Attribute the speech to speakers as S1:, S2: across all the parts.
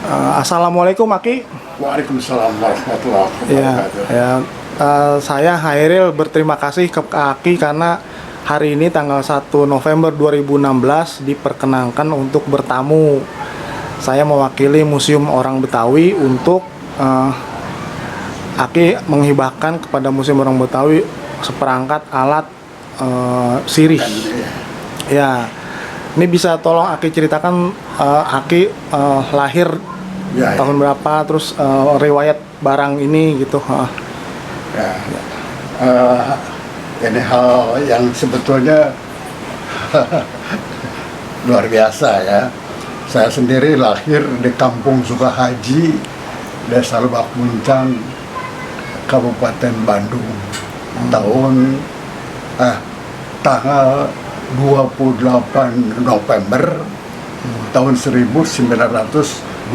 S1: Assalamualaikum Aki.
S2: Waalaikumsalam warahmatullahi
S1: Ya,
S2: wabarakatuh.
S1: ya. Saya Hairil berterima kasih ke Aki karena hari ini tanggal 1 November 2016 diperkenankan untuk bertamu. Saya mewakili Museum Orang Betawi untuk Aki menghibahkan kepada Museum Orang Betawi seperangkat alat sirih. Ya, ini bisa tolong Aki ceritakan Aki lahir
S2: Ya,
S1: tahun berapa, terus riwayat barang ini gitu.
S2: ya. Ini hal yang sebetulnya luar biasa ya. Saya sendiri lahir di Kampung Sukahaji, Desa Lebak Muncang, Kabupaten Bandung, tanggal 28 November tahun 1928.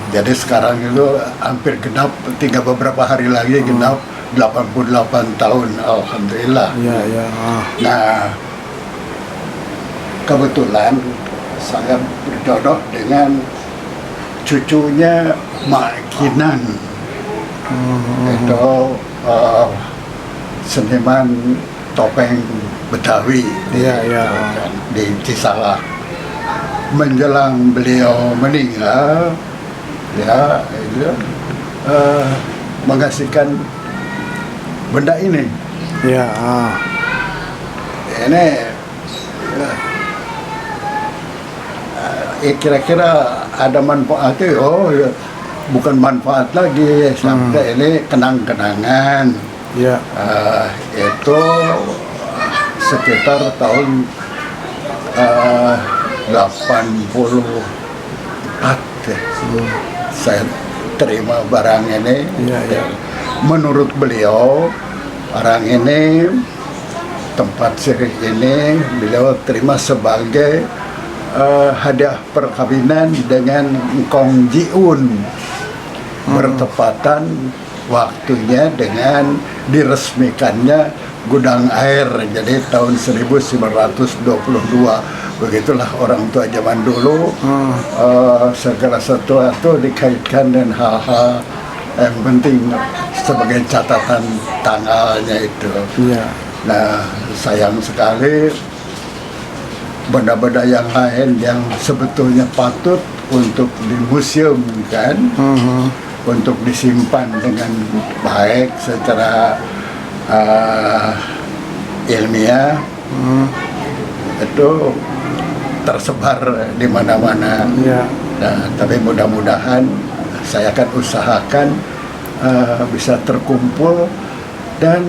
S2: Jadi sekarang itu hampir genap, tinggal beberapa hari lagi genap 88 tahun, alhamdulillah.
S1: Iya, iya.
S2: Nah, kebetulan saya berjodoh dengan cucunya Mak Kinan. Itu seniman topeng Betawi di Cisalah. Menjelang beliau meninggal, ya itu mengasihkan benda ini.
S1: Iya.
S2: Ini kira-kira ada manfaatnya. Oh ya, bukan manfaat lagi, sampai ini kenang-kenangan.
S1: Iya.
S2: Itu sekitar tahun 84 ya. Saya terima barang ini.
S1: Iya.
S2: Menurut beliau, barang ini, tempat sirih ini beliau terima sebagai hadiah perkawinan dengan Kong Jiun, bertepatan waktunya dengan diresmikannya gudang air. Jadi tahun 1922. Begitulah orang tua zaman dulu. Segala sesuatu dikaitkan dengan hal-hal yang penting sebagai catatan tanggalnya itu.
S1: Iya.
S2: Nah, sayang sekali benda-benda yang lain yang sebetulnya patut untuk dimuseumkan, untuk disimpan dengan baik secara ilmiah, itu tersebar di mana-mana.
S1: Iya.
S2: Nah, tapi mudah-mudahan saya akan usahakan bisa terkumpul dan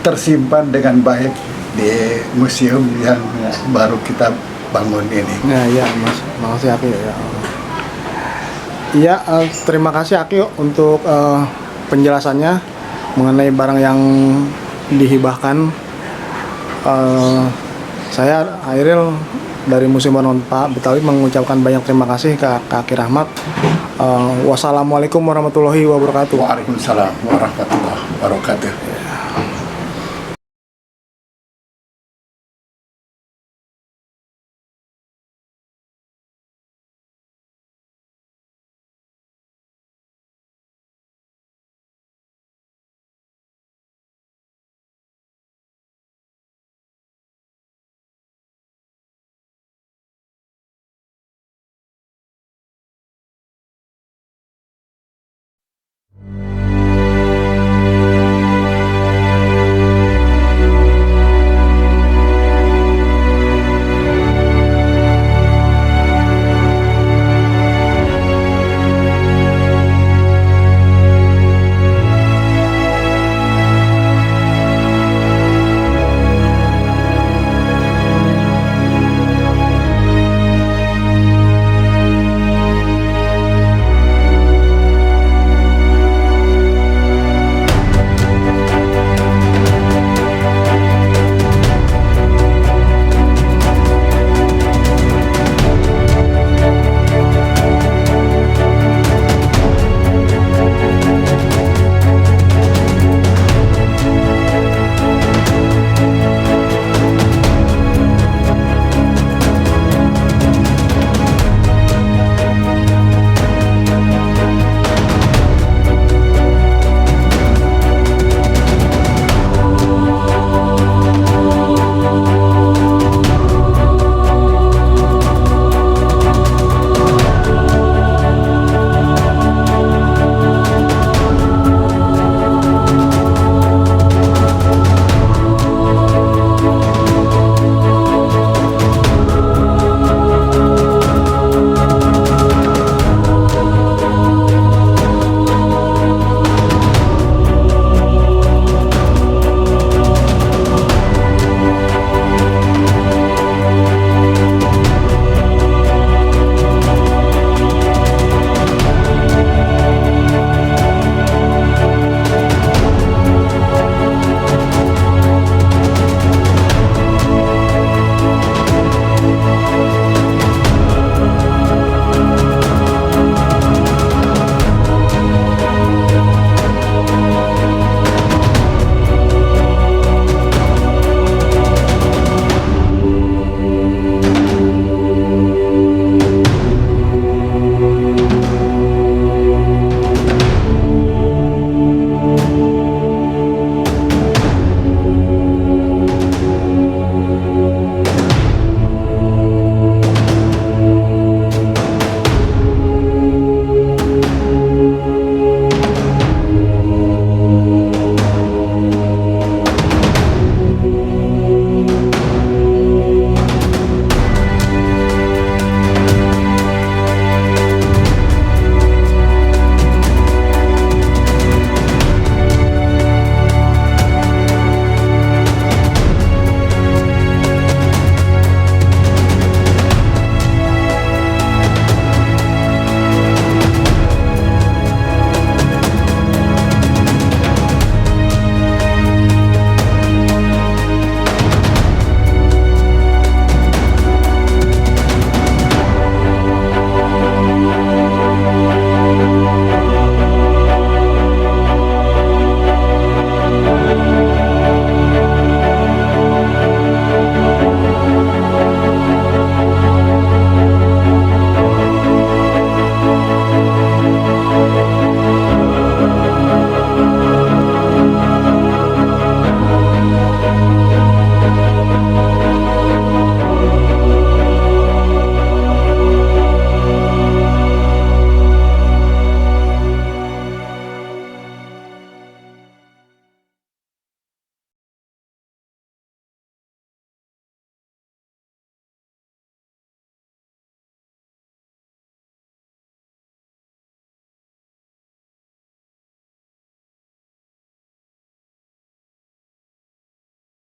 S2: tersimpan dengan baik di museum yang baru kita bangun ini.
S1: Iya, Mas. Makasih Aki ya. Iya, terima kasih Aki untuk penjelasannya mengenai barang yang dihibahkan. Saya Hairil dari Museum Orang Betawi mengucapkan banyak terima kasih ke Aki Rahmat. Wassalamualaikum warahmatullahi wabarakatuh.
S2: Waalaikumsalam warahmatullahi wabarakatuh.